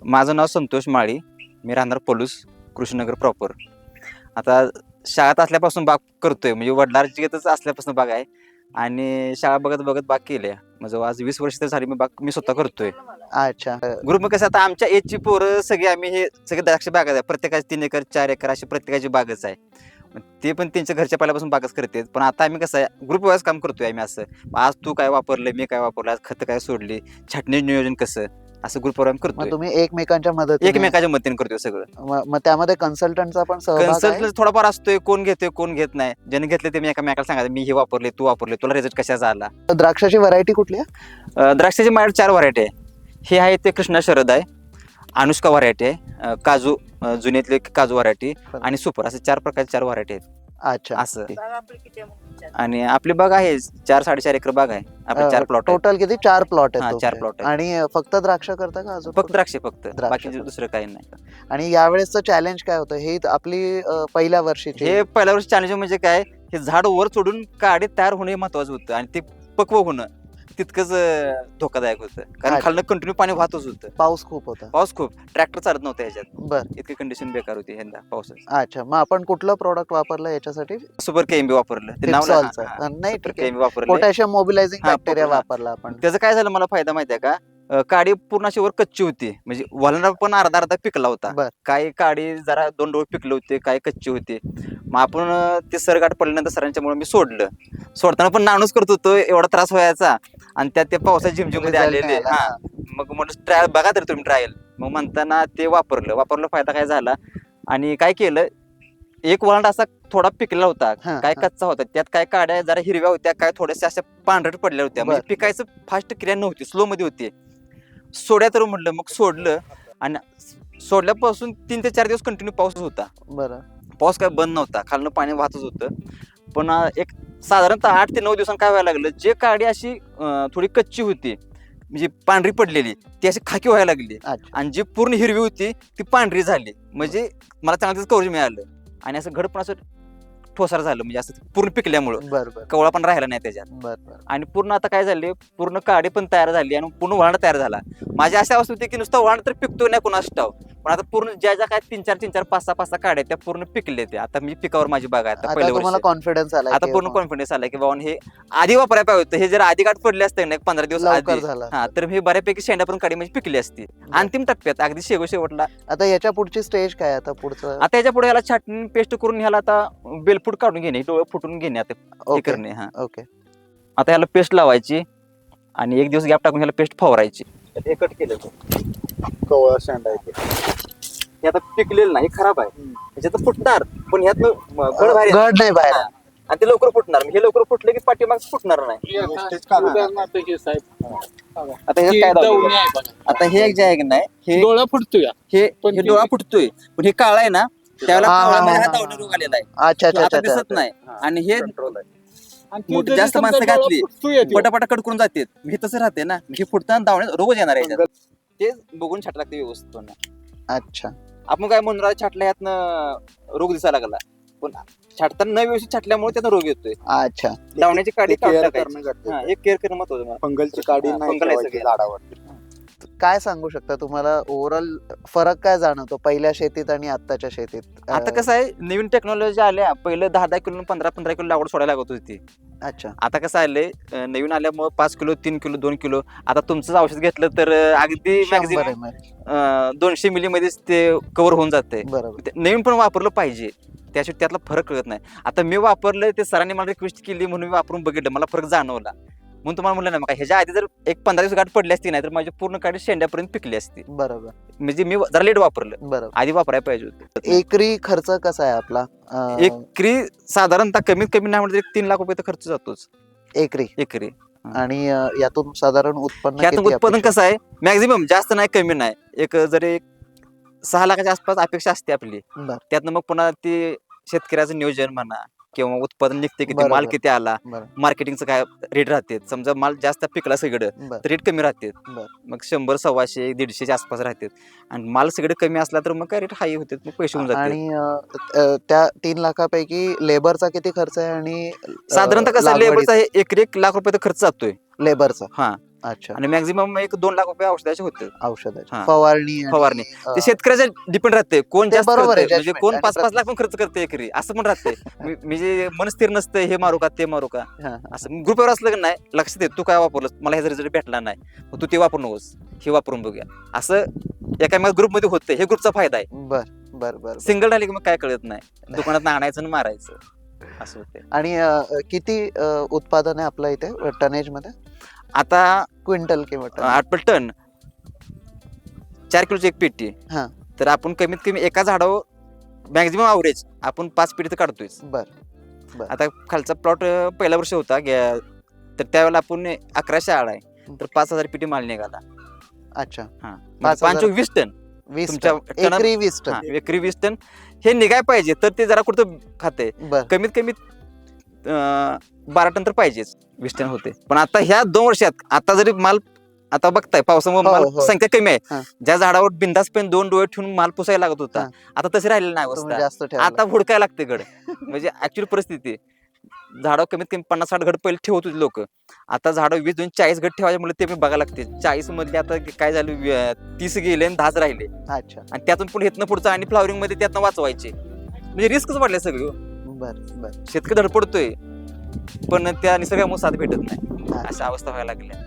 माझं नाव संतोष माळी, मी राहणार पलूस, कृष्णनगर प्रॉपर. आता शाळेत असल्यापासून बाग करतोय, म्हणजे वडिलांचीच असल्यापासून बाग आहे आणि शाळा बघत बघत बाग केली आहे. म्हणजे आज 20 वर्ष तर झाली मी बाग मी स्वतः करतोय. अच्छा. ग्रुप कसं आता आमच्या एजची पोरं सगळी आम्ही हे सगळे द्राक्ष बागच आहे. प्रत्येकाची 3 एकर 4 एकर अशी प्रत्येकाची बागच आहे. ते पण त्यांच्या घरच्या पहिल्यापासून बागच करतात. पण आता आम्ही कसं आहे ग्रुप वाईज काम करतोय आम्ही असं. आज तू काय वापरलं, मी काय वापरलं, आज खतं काय सोडली, छाटणी नियोजन कसं, असं ग्रुपवर आम्ही मग करतोय. तुम्ही एकमेकांच्या मदतीने एकमेकाच्या मदतीने करतोय सगळं. मग त्यामध्ये कन्सल्टंटचा पण सहभाग आहे? कन्सल्टन्स थोडाफार असतोय, कोण घेतोय कोण घेत नाही. ज्याने घेतले ते मी एकामेकाला सांगायचं मी हे वापरले, तू वापरले, तुला रिझल्ट कशाचा आला. द्राक्षाची व्हरायटी कुठली आहे? द्राक्षाची माझ्याकडे 4 व्हरायटी आहे. हे आहे ते कृष्णा शरद आहे, अनुष्का व्हरायटी आहे, काजू जुन्यातले काजू व्हरायटी आणि सुपर, असे 4 प्रकारचे 4 व्हरायटी आहेत. अच्छा. असं आणि आपली बाग आहे 4-4.5 एकर बाग आहे. आपले 4 प्लॉट टोटल किती? 4 प्लॉट हा, आहेत 4 तुमचे. plot आहेत. आणि फक्त द्राक्ष करता का अजून? फक्त द्राक्षे, फक्त द्राक्ष बाकी फक्त. दुसरं काही नाही. आणि यावेळेसचं चॅलेंज काय होतं? हे आपली पहिल्या वर्षीची हे पहिल्या वर्षी चॅलेंज म्हणजे काय, हे झाड वर सोडून काडी तयार होणे महत्वाचं होतं आणि ते पक्व होणं तितकंच धोकादायक होतं. कारण अच्छा. खालनं कंटिन्यू पाणी वाहतच होतं. पाऊस खूप होता. पाऊस खूप, ट्रॅक्टर चालत नव्हतं ह्याच्यात, बर. इतकी कंडिशन बेकार होती यंदा पावसाची. अच्छा. मग आपण कुठलं प्रोडक्ट वापरलं याच्यासाठी? सुपर केएमबी वापरलं. ते नाव फिप्सॉलचं. नाही, सुपर ठीक आहे. केएमबी वापरलं. पोटॅशियम मोबिलायझिंग हा, बॅक्टेरिया हा. वापरला आपण. त्याचं काय झालं मला फायदा माहिती आहे का, काडी पूर्ण अशी वर कच्ची होती, म्हणजे वलना पण अर्धा पिकला होता. बर. काही काडी जरा 2 डोळ पिकले होते, काही कच्ची होती. मग आपण ते सरगाठ पडल्यानंतर सरांच्यामुळे मी सोडलं. सोडताना पण नाणूच करत होतो, एवढा त्रास व्हायचा आणि त्यात ते पावसाच्या झिमझिममध्ये Result आलेले. नाही आला. हा, मग म्हणून ट्रायल बघा तर तुम्ही ट्रायल. मग म्हणताना ते वापरलं फायदा काय झाला. आणि काय केलं, एक वळण असा थोडा पिकला होता, हा, काय हा. कच्चा होता, त्यात काय काड्या जरा हिरव्या होत्या, काय थोड्याशा अशा पांढरट पडल्या होत्या. म्हणजे बर. पिकायचं फास्ट क्रिया नव्हती, स्लो मध्ये होती. सोड्या तर म्हणलं, मग सोडलं आणि सोडल्यापासून 3 ते 4 दिवस कंटिन्यू पाऊस होता. बरं. पाऊस काय बंद नव्हता, खालनं पाणी वाहतच होतं. पण एक साधारणतः 8 ते 9 दिवसांनी काय व्हायला लागलं, जे काडी अशी थोडी कच्ची होती, म्हणजे पांढरी पडलेली, ती अशी खाकी व्हायला लागली. अच्छा. आणि जी पूर्ण हिरवी होती ती पांढरी झाली. म्हणजे मला चांगलं कवरेज मिळालं आणि असं घड पण असं ठोसार झालं, म्हणजे असं पूर्ण पिकल्यामुळं बर बर कवळा पण राहिला नाही त्याच्यात. बर बर. आणि पूर्ण आता काय झाले, पूर्ण काडी पण तयार झाली आणि पूर्ण वळण तयार झाला. माझी अशी अवस्था होती की नुसतं वळण तर पिकतोय नाही कोणास ठाव, पण आता पूर्ण ज्या काय 3-4 5-6 काड्या त्या पूर्ण पिकले. ते आता मी पिकावर माझी बाग आहे आता आता पहिलं तुम्हाला वर्ष. कॉन्फिडन्स आला आता पूर्ण कॉन्फिडन्स आला की बाबा हे आधी वापरायला पाहिजे होतं. हे जर आधी गाठ पडले असते ना 15 दिवस लवकर आधी, झाला हा, तर हे बऱ्यापैकी शेंड्यापर्यंत काडी म्हणजे पिकली असती. अंतिम टप्प्यात अगदी शेवटला. आता याच्या पुढची स्टेज काय? आता पुढचं आता याच्या पुढे ह्याला छाटणी पेस्ट करून ह्याला आता बेलफूट काढून घेणे, डोळे फुटून घेणे, आता हे ओके करणे. हा, ओके. आता ह्याला पेस्ट लावायची आणि 1 दिवस गॅप टाकून ह्याला पेस्ट फवारायची. हे कट केलं कवळा शेंडा आहे ते. हे आता पिकलेलं नाही, खराब आहे. ह्याच्यात फुटणार पण ह्यातनं घड बाहेर येणार. गड नाही बाहेर. हा. आणि ते लवकर फुटणार, हे लवकर फुटलं की पाठीमाग फुटणार नाही. आता हे काय दाखवलं? आता हे एक जे आहे की नाही, हे डोळा फुटतोय हे पण हे ते- डोळा फुटतोय, पण हे काळा आहे ना, त्यावेळेला हा, हा, कावळ्यामध्ये हा, हा हा, दावणे रोग आलेला आहे. अच्छा अच्छा आता अच्छा दिसत नाही. आणि हे आणि ते मोठी जरी जास्त समजा माणसं डोळा घातली, फुटतोय तो. पटापटा कट करून जाते. हे तसं राहते ना, हे फुटताना दावणे रोगच येणार आहे याच्यात. ते बघून छाट लागते व्यवस्थित. अच्छा. आपण काय म्हणून छाटल्या ह्यातनं रोग दिसायला लागला, पण छाटताना न व्यवस्थित छाटल्यामुळे त्यानं रोग येतोय. अच्छा. दावण्याची काडी ते care काढून टाकायची. करणं गरजेचं हा, आहे. हे केअर करणं महत्वाचं आहे. फंगलची काडी हा, नाही फंगल आहे ठेवायची सगळ्यात. झाडावर. काय सांगू शकता तुम्हाला ओव्हरऑल फरक काय जाणवतो पहिल्या शेतीत आणि आत्ताच्या शेतीत? आता कसं आहे, नवीन टेक्नॉलॉजी आल्या. पहिलं 10-10 किलो 15-15 किलो लागवड सोडायला लागत होती. अच्छा. आता कसं आलंय, नवीन आल्यामुळे 5 किलो 3 किलो 2 किलो. आता तुमचं औषध घेतलं तर अगदी 100 मॅक्झिमम ml. 200 मिली मध्येच ते कव्हर होऊन जाते. बरोबर. नवीन पण वापरलं पाहिजे, त्याशिवाय त्यातला फरक कळत नाही. आता मी वापरलं, ते सरांनी मला रिक्वेस्ट केली म्हणून मी वापरून बघितलं, मला फरक जाणवला. म्हणून तुम्हाला म्हणलं ना, मग ह्याच्या आधी जर एक 15 दिवस गाठ पडली असती नाही तर माझी पूर्ण काडी शेंड्यापर्यंत पिकली असती. बरोबर म्हणजे मी जरा लेट वापरलं, बरोबर. आधी वापरायला पाहिजे होतं. एकरी खर्च कसा आहे आपला? एकरी साधारणतः कमीत कमी नाही म्हणजे 3 लाख रुपये तर खर्च जातोच एकरी. एकरी. आणि यातून साधारण उत्पन्न ह्यातून किती उत्पादन अपेक्षित? कसं आहे, मॅक्झिमम जास्त नाही कमी नाही, एक जरी 6 लाखाच्या आसपास अपेक्षा असते आपली. बरं. त्यातनं मग पुन्हा ते शेतकऱ्याचं नियोजन म्हणा किंवा उत्पादन निघते किती, माल बरोबर. किती आला, बरं. मार्केटिंगचं काय रेट राहते. समजा माल जास्त पिकला सगळं बरं. तर रेट कमी राहते, बरं. मग 100 125 150च्या आसपास राहते. आणि माल सगळं कमी असला तर मग काय रेट हाय होते, मग पैसे होऊन जाते. आणि त्या 3 लाखापैकी लेबरचा किती खर्च आहे? आणि साधारणतः कसं लेबरचा एकरी 1 लाख रुपये तर खर्च जातोय. लेबरचा हा, अच्छा. आणि मॅक्झिमम एक 2 लाख रुपये औषधाचे होते. औषधाची हा. फवारणी आणि, फवारणी. अ, ते शेतकऱ्याच्या डिपेंड राहते, कोण ते जास्त बरोबर आहे, करतंय, म्हणजे judgment कोण आणि 5-5 लाख पण खर्च करते एकरी, असं पण राहते. म्हणजे मन स्थिर नसतं, हे मारू का ते मारू का हा, हा. असं. ग्रुपवर असलं की नाही लक्षात येत, तू काय वापरलं, मला ह्याचा रिझल्ट भेटला नाही, मग तू ते वापरू नकोस, हे वापरून बघूया, असं एका ग्रुपमध्ये होतं. हे ग्रुपचा फायदा आहे. बर बर बर. सिंगल राहिले की मग काय कळत नाही, दुकानात आणायचं आणि मारायचं असं होते. आणि किती उत्पादन आहे आपलं इथे टनेज मध्ये, आता क्विंटल किंवा टन? 8 टन 4 किलोची एक पेटी, हा. तर आपण कमीत कमी एका झाडावर मॅक्झिमम ॲव्हरेज आपण 5 पेटी तर काढतोय. बर. आता खालचा प्लॉट पहिल्या वर्षी होता तर त्यावेळेला आपण 1100 आळ आहे, तर 5000 पेटी माल निघाला. अच्छा. हा, 5,000 5 20 टन 20 तुमच्या टन. एकरी 20 हा, टन. एकरी 20 टन हे निघाय पाहिजे, तर ते जरा कुठं खाते. बर. कमीत कमी 12 टन तर पाहिजेच, 20 टन होते. पण आता ह्या 2 वर्षात आता जरी माल, आता बघताय पावसामुळे हो, माल हो. संख्या कमी हा. आहे. ज्या झाडावर बिंदास पेन 2 डोळे ठेवून माल पुसायला लागत होता, हा. आता तसे राहिलेलं नाही तुम्ही अवस्था. जास्त ठेवला. आता हुडकायला लागते गड. म्हणजे ऍक्च्युअली परिस्थिती झाडावर कमीत कमी 50-60 घड पहिले ठेवत होते लोक, आता झाडं 20-40 घड ठेवायचे म्हणलं ते मी बघायला लागते. 40 मधले आता काय झालं, 30 गेले आणि 10 राहिले, अच्छा. आणि त्यातून पुढे इथनं पुढचं आणि फ्लॉवरिंग मध्ये त्यातनं वाचवायचे. म्हणजे रिस्कच वाढले सगळे. बर. शेतकरी धडपडतोय, पण त्या निसर्गामुळे साथ भेटत नाही, हा. अशा अवस्था व्हायला लागल्या.